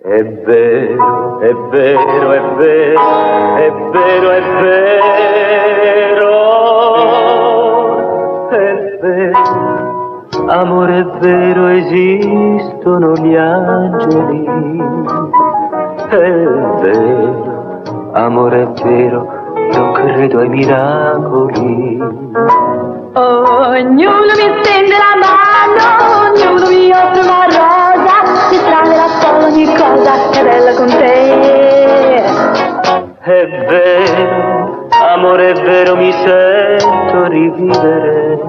È vero, è vero, è vero, è vero, è vero, è vero, amore è vero, esistono gli angeli, è vero, amore è vero, io credo ai miracoli. Ognuno mi stende la mano, ognuno mi offre una rosa, mi strana solo ogni cosa che è bella con te. È vero, amore è vero, mi sento rivivere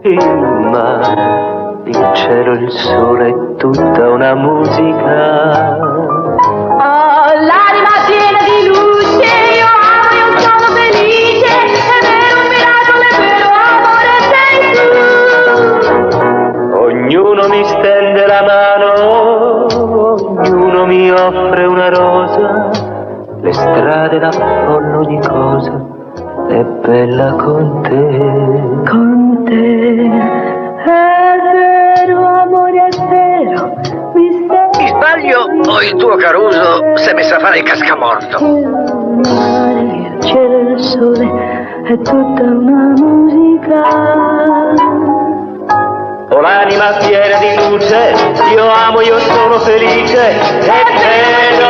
il mare, il cielo, il sole, è tutta una musica. Oh, l'anima piena di luce, io amo, io sono felice, è vero un miracolo, è vero amore sei tu. Ognuno mi stende la mano, ognuno mi offre una rosa, le strade d'affollo ogni cosa è bella con te. Con te, è vero amore, è vero, mi stai... Mi sbaglio o il tuo Caruso si è messo a fare il cascamorto? Il mare, il cielo, il sole, è tutta una musica. Ho l'anima piena di luce, io amo, io sono felice, è vero.